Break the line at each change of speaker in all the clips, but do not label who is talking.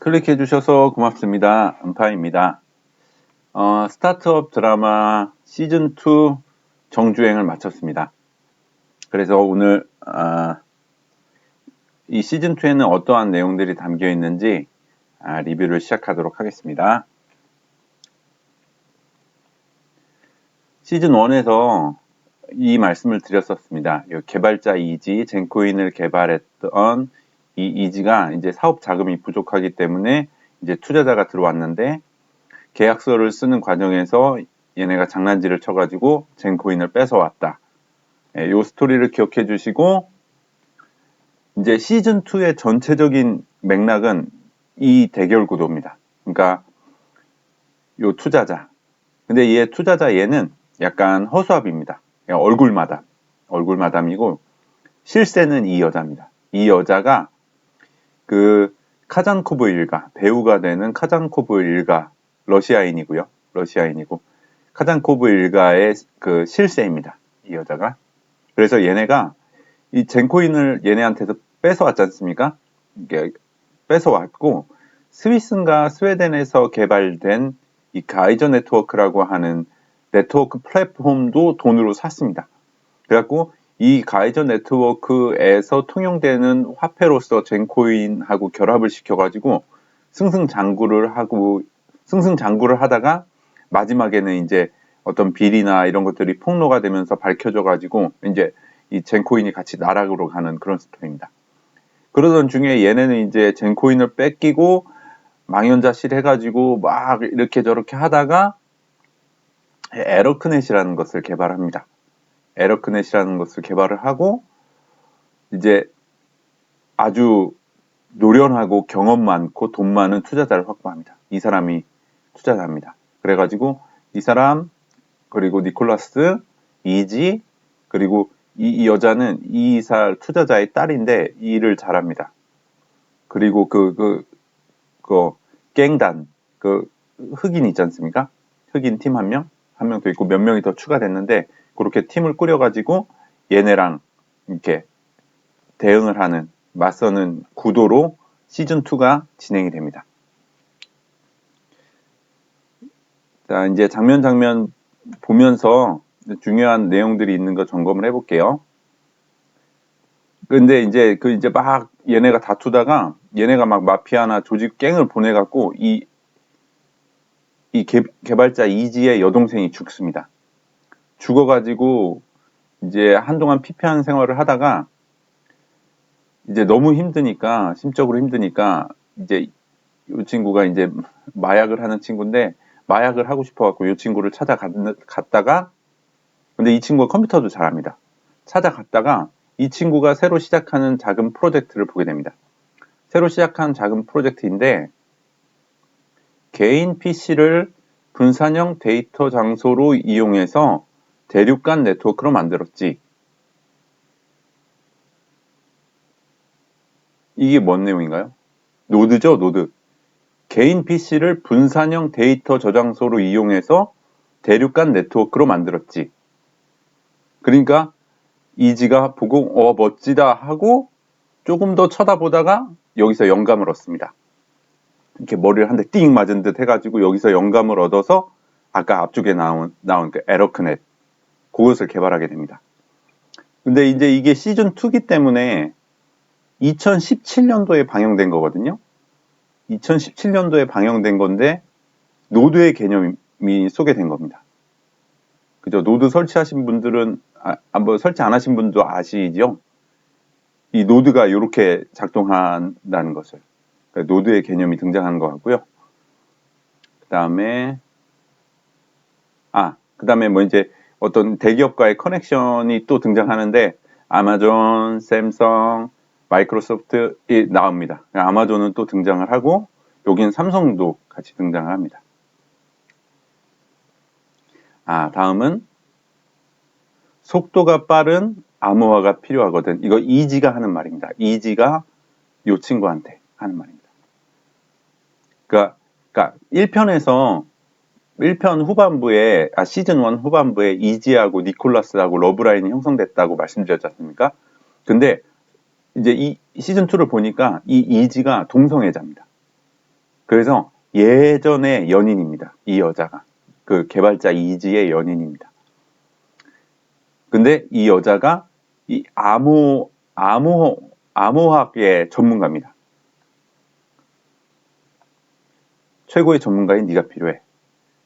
클릭해 주셔서 고맙습니다. 은파입니다. 스타트업 드라마 시즌2 정주행을 마쳤습니다. 그래서 오늘 이 시즌2에는 어떠한 내용들이 담겨 있는지 리뷰를 시작하도록 하겠습니다. 시즌1에서 이 말씀을 드렸었습니다. 개발자 이지, 젠코인을 개발했던 이 이지가 이제 사업 자금이 부족하기 때문에 이제 투자자가 들어왔는데 계약서를 쓰는 과정에서 얘네가 장난질을 쳐가지고 젠코인을 뺏어왔다. 이 스토리를 기억해 주시고 이제 시즌2의 전체적인 맥락은 이 대결 구도입니다. 그러니까 요 투자자. 근데 얘 투자자 얘는 약간 허수아비입니다. 얼굴마담이고 실세는 이 여자입니다. 이 여자가 그 카잔코브 일가, 배우가 되는 카잔코브 일가 러시아인이고 카잔코브 일가의 그 실세입니다. 이 여자가. 그래서 얘네가 이 젠코인을 얘네한테서 뺏어왔지 않습니까? 이게 뺏어왔고 스위스인가 스웨덴에서 개발된 이 가이저 네트워크라고 하는 네트워크 플랫폼도 돈으로 샀습니다. 그래갖고 이 가이저 네트워크에서 통용되는 화폐로서 젠코인하고 결합을 시켜가지고 승승장구를 하다가 마지막에는 이제 어떤 비리나 이런 것들이 폭로가 되면서 밝혀져가지고 이제 이 젠코인이 같이 나락으로 가는 그런 스토리입니다. 그러던 중에 얘네는 이제 젠코인을 뺏기고 망연자실 해가지고 막 이렇게 저렇게 하다가 에러크넷이라는 것을 개발합니다. 에러크넷이라는 것을 개발을 하고 이제 아주 노련하고 경험 많고 돈 많은 투자자를 확보합니다. 이 사람이 투자자입니다. 그래가지고 이 사람 그리고 니콜라스, 이지 그리고 이 여자는 이 투자자의 딸인데 이 일을 잘합니다. 그리고 그 갱단 흑인 있지 않습니까? 흑인 팀 한 명 더 있고 몇 명이 더 추가됐는데 그렇게 팀을 꾸려가지고 얘네랑 이렇게 대응을 하는 맞서는 구도로 시즌2가 진행이 됩니다. 자, 이제 장면 보면서 중요한 내용들이 있는 거 점검을 해볼게요. 근데 이제 막 얘네가 다투다가 얘네가 막 마피아나 조직 갱을 보내갖고 이 개발자 이지의 여동생이 죽습니다. 죽어가지고 이제 한동안 피폐한 생활을 하다가 이제 너무 힘드니까 심적으로 힘드니까 이제 이 친구가 이제 마약을 하는 친구인데 마약을 하고 싶어갖고 이 친구를 찾아갔다가 근데 이 친구가 컴퓨터도 잘합니다. 찾아갔다가 이 친구가 새로 시작하는 작은 프로젝트를 보게 됩니다. 새로 시작한 작은 프로젝트인데 개인 PC를 분산형 데이터 장소로 이용해서 대륙간 네트워크로 만들었지. 이게 뭔 내용인가요? 노드죠, 노드. 개인 PC를 분산형 데이터 저장소로 이용해서 대륙간 네트워크로 만들었지. 그러니까 이지가 보고 멋지다 하고 조금 더 쳐다보다가 여기서 영감을 얻습니다. 이렇게 머리를 한 대 띵 맞은 듯 해가지고 여기서 영감을 얻어서 아까 앞쪽에 나온 그 에러크넷 그것을 개발하게 됩니다. 근데 이제 이게 시즌2기 때문에 2017년도에 방영된 거거든요. 2017년도에 방영된 건데 노드의 개념이 소개된 겁니다. 그죠? 노드 설치하신 분들은 뭐 설치 안 하신 분도 아시죠? 이 노드가 이렇게 작동한다는 것을. 그러니까 노드의 개념이 등장하는 것 같고요. 그다음에 뭐 이제 어떤 대기업과의 커넥션이 또 등장하는데 아마존, 샘성, 마이크로소프트이 나옵니다. 아마존은 또 등장을 하고 여기는 삼성도 같이 등장을 합니다. 다음은 속도가 빠른 암호화가 필요하거든. 이거 이지가 하는 말입니다. 이지가 이 친구한테 하는 말입니다. 그러니까 1편 후반부에 시즌1 후반부에 이지하고 니콜라스하고 러브라인이 형성됐다고 말씀드렸지 않습니까? 근데 이제 이 시즌2를 보니까 이 이지가 동성애자입니다. 그래서 예전의 연인입니다. 이 여자가. 그 개발자 이지의 연인입니다. 근데 이 여자가 이 암호학의 전문가입니다. 최고의 전문가인 네가 필요해.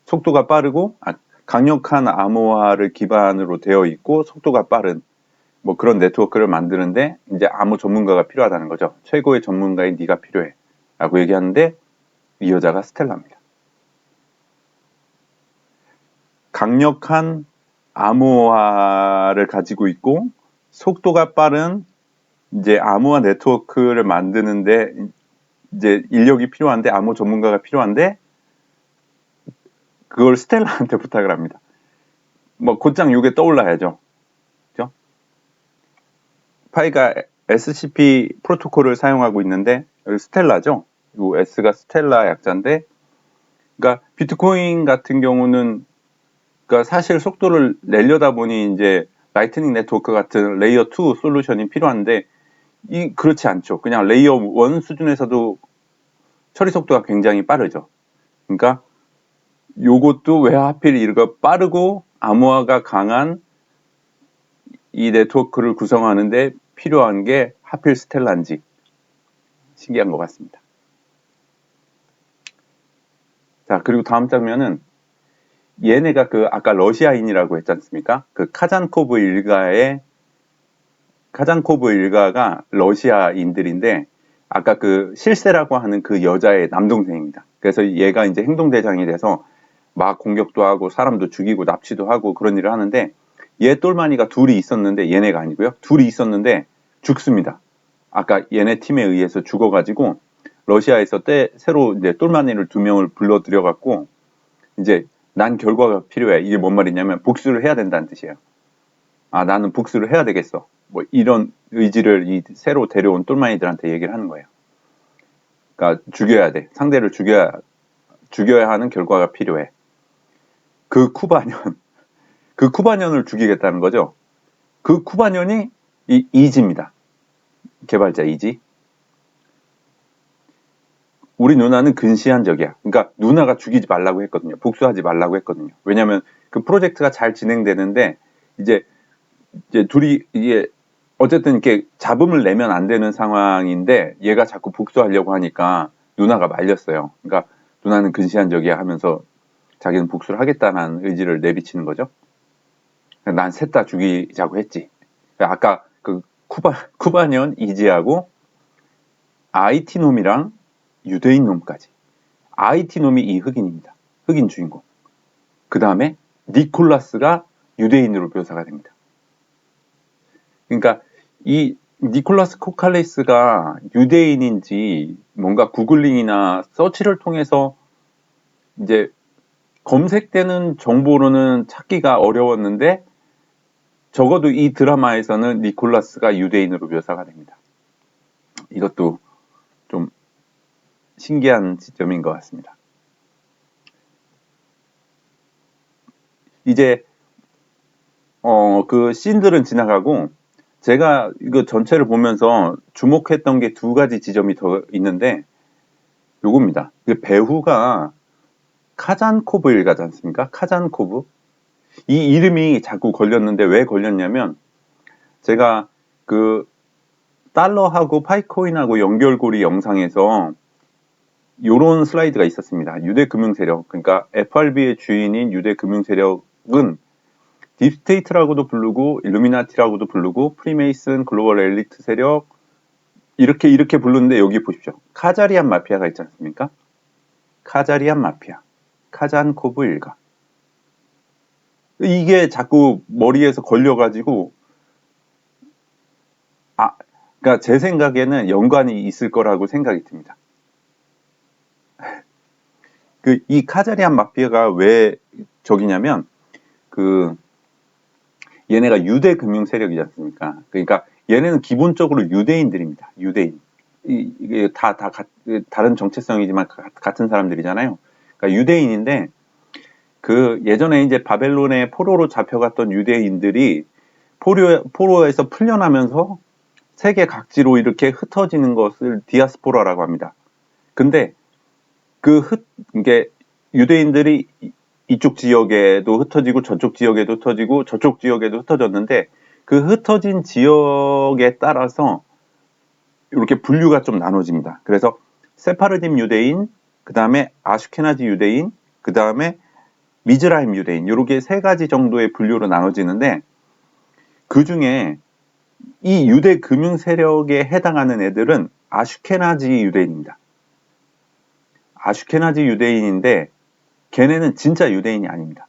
속도가 빠르고 강력한 암호화를 기반으로 되어 있고 속도가 빠른 뭐 그런 네트워크를 만드는데 이제 암호 전문가가 필요하다는 거죠. 최고의 전문가인 네가 필요해. 라고 얘기하는데 이 여자가 스텔라입니다. 강력한 암호화를 가지고 있고 속도가 빠른 이제 암호화 네트워크를 만드는데 이제 인력이 필요한데 암호 전문가가 필요한데 그걸 스텔라한테 부탁을 합니다. 뭐 곧장 요게 떠올라야죠. 그죠? 파이가 SCP 프로토콜을 사용하고 있는데 여기 스텔라죠. 이 S가 스텔라 약자인데 그러니까 비트코인 같은 경우는 그러니까 사실 속도를 내려다 보니 이제 라이트닝 네트워크 같은 레이어 2 솔루션이 필요한데 그렇지 않죠. 그냥 레이어 1 수준에서도 처리 속도가 굉장히 빠르죠. 그러니까 요것도 왜 하필 이렇게 빠르고 암호화가 강한 이 네트워크를 구성하는데 필요한 게 하필 스텔라인지 신기한 것 같습니다. 자, 그리고 다음 장면은 얘네가 그 아까 러시아인이라고 했지 않습니까? 그 카잔코브 일가가 러시아인들인데 아까 그 실세라고 하는 그 여자의 남동생입니다. 그래서 얘가 이제 행동대장이 돼서 막 공격도 하고 사람도 죽이고 납치도 하고 그런 일을 하는데 얘 똘마니가 둘이 있었는데 얘네가 아니고요. 둘이 있었는데 죽습니다. 아까 얘네 팀에 의해서 죽어가지고 러시아에서 새로 이제 똘마니를 2명을 불러들여갖고 이제 난 결과가 필요해. 이게 뭔 말이냐면 복수를 해야 된다는 뜻이에요. 아, 나는 복수를 해야 되겠어. 뭐 이런 의지를 이 새로 데려온 똘마니들한테 얘기를 하는 거예요. 그러니까 죽여야 돼. 상대를 죽여야 하는 결과가 필요해. 그 쿠바년을 죽이겠다는 거죠. 그 쿠바년이 이 이지입니다. 개발자 이지. 우리 누나는 근시안적이야. 그러니까 누나가 죽이지 말라고 했거든요. 복수하지 말라고 했거든요. 왜냐하면 그 프로젝트가 잘 진행되는데 이제 둘이 이게 어쨌든 이렇게 잡음을 내면 안 되는 상황인데 얘가 자꾸 복수하려고 하니까 누나가 말렸어요. 그러니까 누나는 근시안적이야 하면서 자기는 복수를 하겠다는 의지를 내비치는 거죠. 난 셋 다 죽이자고 했지. 아까 그 쿠바년 이지하고 IT 놈이랑 유대인 놈까지. IT 놈이 이 흑인입니다. 흑인 주인공. 그 다음에 니콜라스가 유대인으로 묘사가 됩니다. 그러니까 이 니콜라스 코칼레스가 유대인인지 뭔가 구글링이나 서치를 통해서 이제 검색되는 정보로는 찾기가 어려웠는데 적어도 이 드라마에서는 니콜라스가 유대인으로 묘사가 됩니다. 이것도 좀 신기한 지점인 것 같습니다. 이제 그 씬들은 지나가고 제가 이거 전체를 보면서 주목했던 게 2가지 지점이 더 있는데 요겁니다. 그 배우가 카잔코브 일가지 않습니까? 카잔코브. 이 이름이 자꾸 걸렸는데 왜 걸렸냐면 제가 그 달러하고 파이코인하고 연결고리 영상에서 요런 슬라이드가 있었습니다. 유대 금융 세력, 그러니까 FRB의 주인인 유대 금융 세력은 딥스테이트라고도 부르고 일루미나티라고도 부르고 프리메이슨, 글로벌 엘리트 세력 이렇게 부르는데 여기 보십시오. 카자리안 마피아가 있지 않습니까? 카자리안 마피아, 카잔코브 일가. 이게 자꾸 머리에서 걸려가지고 그러니까 제 생각에는 연관이 있을 거라고 생각이 듭니다. 이 카자리안 마피아가 왜 저기냐면 얘네가 유대 금융 세력이지 않습니까? 그러니까 얘네는 기본적으로 유대인들입니다. 유대인. 이게 다른 정체성이지만 같은 사람들이잖아요. 그러니까 유대인인데 예전에 이제 바벨론의 포로로 잡혀갔던 유대인들이 포로에서 풀려나면서 세계 각지로 이렇게 흩어지는 것을 디아스포라라고 합니다. 근데 이게 유대인들이 이쪽 지역에도 흩어지고 저쪽 지역에도 흩어지고 저쪽 지역에도 흩어졌는데 그 흩어진 지역에 따라서 이렇게 분류가 좀 나눠집니다. 그래서 세파르딤 유대인, 그 다음에 아슈케나지 유대인, 그 다음에 미즈라임 유대인, 이렇게 세 가지 정도의 분류로 나눠지는데 그 중에 이 유대 금융 세력에 해당하는 애들은 아슈케나지 유대인입니다. 아슈케나지 유대인인데 걔네는 진짜 유대인이 아닙니다.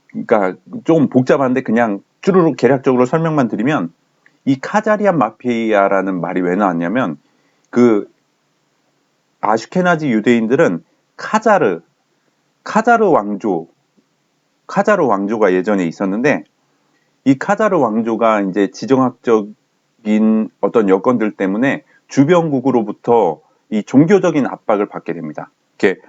그러니까 조금 복잡한데 그냥 쭈루룩 개략적으로 설명만 드리면 이 카자리안 마피아라는 말이 왜 나왔냐면 그 아슈케나지 유대인들은 카자르 왕조가 예전에 있었는데 이 카자르 왕조가 이제 지정학적인 어떤 여건들 때문에 주변국으로부터 이 종교적인 압박을 받게 됩니다. 이렇게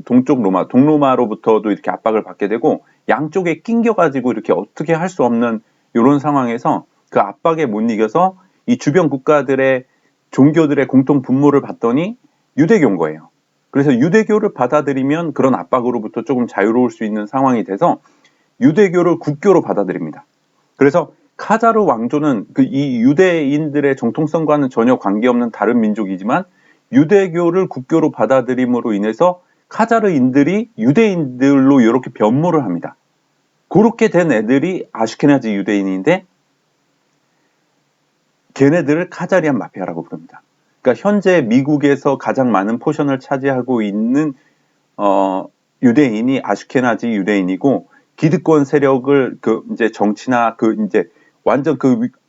동쪽 로마, 동로마로부터도 이렇게 압박을 받게 되고 양쪽에 낑겨가지고 이렇게 어떻게 할 수 없는 이런 상황에서 그 압박에 못 이겨서 이 주변 국가들의 종교들의 공통 분모를 봤더니 유대교인 거예요. 그래서 유대교를 받아들이면 그런 압박으로부터 조금 자유로울 수 있는 상황이 돼서 유대교를 국교로 받아들입니다. 그래서 카자르 왕조는 이 유대인들의 정통성과는 전혀 관계없는 다른 민족이지만 유대교를 국교로 받아들임으로 인해서 카자르인들이 유대인들로 이렇게 변모를 합니다. 그렇게 된 애들이 아슈케나지 유대인인데 걔네들을 카자리안 마피아라고 부릅니다. 그러니까 현재 미국에서 가장 많은 포션을 차지하고 있는 유대인이 아슈케나지 유대인이고 기득권 세력을 이제 정치나 이제 완전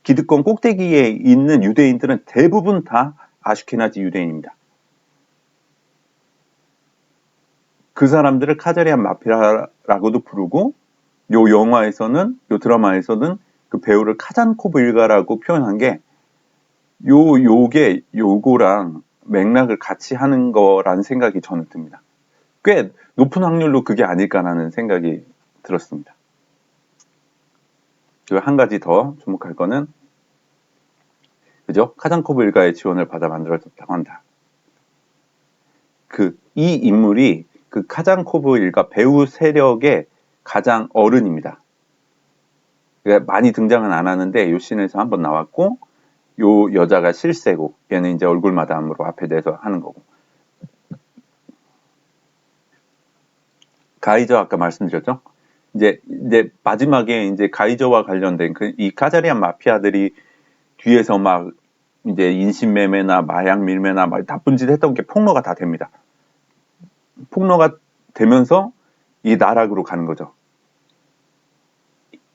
기득권 꼭대기에 있는 유대인들은 대부분 다 아슈케나지 유대인입니다. 그 사람들을 카자리안 마피아라고도 부르고 요 드라마에서는 그 배우를 카잔코브 일가라고 표현한 게 요거랑 맥락을 같이 하는 거라는 생각이 저는 듭니다. 꽤 높은 확률로 그게 아닐까라는 생각이 들었습니다. 그리고 한 가지 더 주목할 거는 그죠? 카잔코브 일가의 지원을 받아 만들어졌다고 한다. 이 인물이 그 카잔코브 일가 배우 세력의 가장 어른입니다. 많이 등장은 안 하는데 요 씬에서 한번 나왔고 요 여자가 실세고 얘는 이제 얼굴 마담으로 앞에 대서 하는 거고. 가이저 아까 말씀드렸죠? 이제 마지막에 이제 가이저와 관련된 이 카자리안 마피아들이 뒤에서 막 이제 인신매매나 마약 밀매나 막 나쁜 짓 했던 게 폭로가 다 됩니다. 폭로가 되면서 이 나락으로 가는 거죠.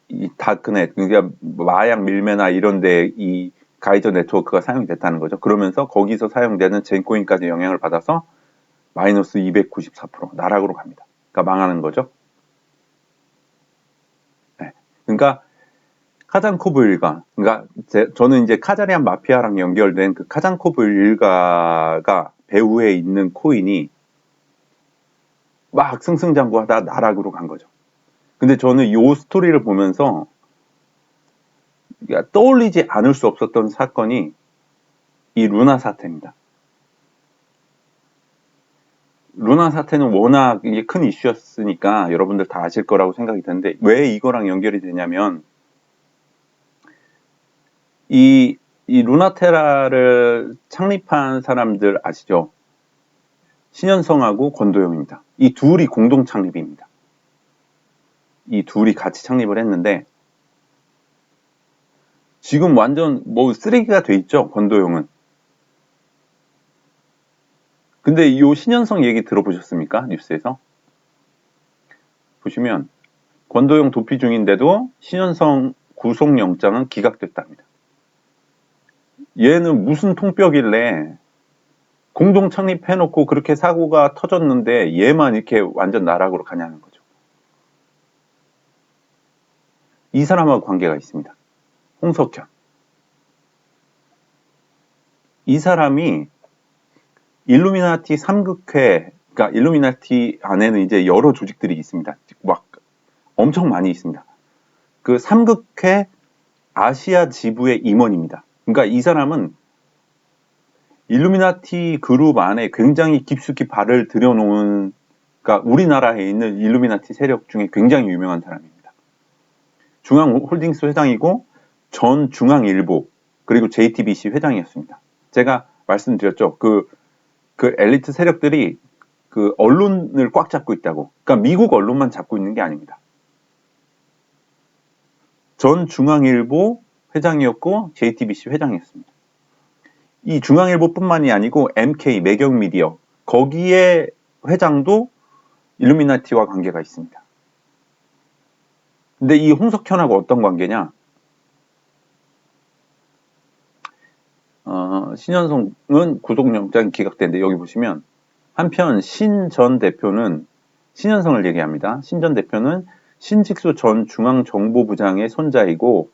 이 다크넷, 그러니까 마약 밀매나 이런데 이 가이저 네트워크가 사용이 됐다는 거죠. 그러면서 거기서 사용되는 젠코인까지 영향을 받아서 마이너스 294% 나락으로 갑니다. 그러니까 망하는 거죠. 네. 그러니까 카잔코브 일가, 그러니까 저는 이제 카자리안 마피아랑 연결된 그 카잔코브 일가가 배후에 있는 코인이 막 승승장구하다 나락으로 간 거죠. 근데 저는 이 스토리를 보면서 떠올리지 않을 수 없었던 사건이 이 루나 사태입니다. 루나 사태는 워낙 이게 큰 이슈였으니까 여러분들 다 아실 거라고 생각이 드는데 왜 이거랑 연결이 되냐면 이 루나테라를 창립한 사람들 아시죠? 신현성하고 권도영입니다. 이 둘이 공동 창립입니다. 이 둘이 같이 창립을 했는데 지금 완전 쓰레기가 돼 있죠, 권도영은. 근데 이 신현성 얘기 들어보셨습니까? 뉴스에서? 보시면 권도영 도피 중인데도 신현성 구속영장은 기각됐답니다. 얘는 무슨 통뼈길래 공동 창립해놓고 그렇게 사고가 터졌는데 얘만 이렇게 완전 나락으로 가냐는 거죠. 이 사람하고 관계가 있습니다. 홍석현. 이 사람이 일루미나티 3극회, 그러니까 일루미나티 안에는 이제 여러 조직들이 있습니다. 막 엄청 많이 있습니다. 그 3극회 아시아 지부의 임원입니다. 그러니까 이 사람은 일루미나티 그룹 안에 굉장히 깊숙이 발을 들여놓은, 그러니까 우리나라에 있는 일루미나티 세력 중에 굉장히 유명한 사람입니다. 중앙홀딩스 회장이고 전 중앙일보 그리고 JTBC 회장이었습니다. 제가 말씀드렸죠. 그 엘리트 세력들이 그 언론을 꽉 잡고 있다고. 그러니까 미국 언론만 잡고 있는 게 아닙니다. 전 중앙일보 회장이었고 JTBC 회장이었습니다. 이 중앙일보뿐만이 아니고 MK 매경미디어 거기에 회장도 일루미나티와 관계가 있습니다. 근데 이 홍석현하고 어떤 관계냐? 신현성은 구속영장이 기각되는데 여기 보시면 한편 신 전 대표는 신현성을 얘기합니다. 신 전 대표는 신직수 전 중앙정보부장의 손자이고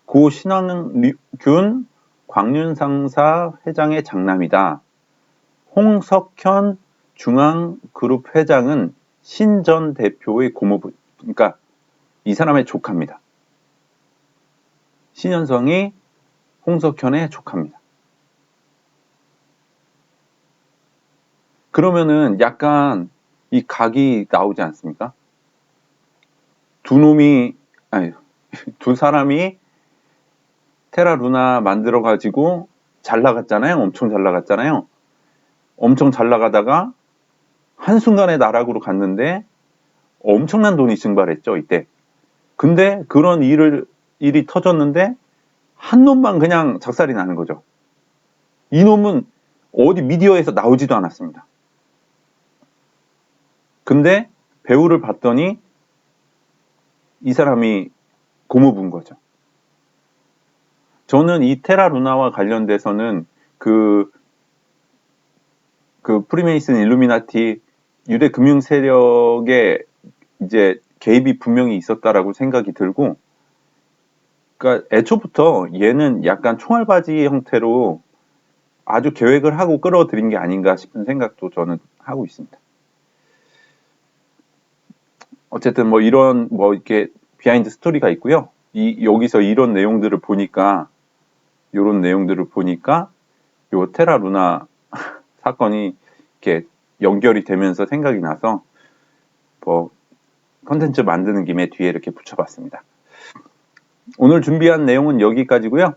고 신황균 광륜상사 회장의 장남이다. 홍석현 중앙그룹 회장은 신 전 대표의 고모부, 그러니까 이 사람의 조카입니다. 신현성이 홍석현의 조카입니다. 그러면은 약간 이 각이 나오지 않습니까? 두 사람이 테라루나 만들어가지고 잘 나갔잖아요. 엄청 잘 나갔잖아요. 엄청 잘 나가다가 한순간에 나락으로 갔는데 엄청난 돈이 증발했죠, 이때. 근데 그런 일이 터졌는데 한 놈만 그냥 작살이 나는 거죠. 이 놈은 어디 미디어에서 나오지도 않았습니다. 근데 배우를 봤더니 이 사람이 고모부인 거죠. 저는 이 테라루나와 관련돼서는 그 프리메이슨 일루미나티 유대 금융 세력의 이제 개입이 분명히 있었다라고 생각이 들고, 그러니까 애초부터 얘는 약간 총알바지 형태로 아주 계획을 하고 끌어들인 게 아닌가 싶은 생각도 저는 하고 있습니다. 어쨌든 뭐 이런 뭐 이렇게 비하인드 스토리가 있고요. 여기서 이런 내용들을 보니까 요 테라루나 사건이 이렇게 연결이 되면서 생각이 나서 뭐 컨텐츠 만드는 김에 뒤에 이렇게 붙여봤습니다. 오늘 준비한 내용은 여기까지고요.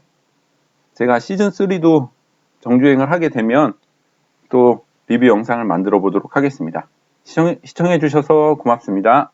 제가 시즌3도 정주행을 하게 되면 또 리뷰 영상을 만들어 보도록 하겠습니다. 시청해 주셔서 고맙습니다.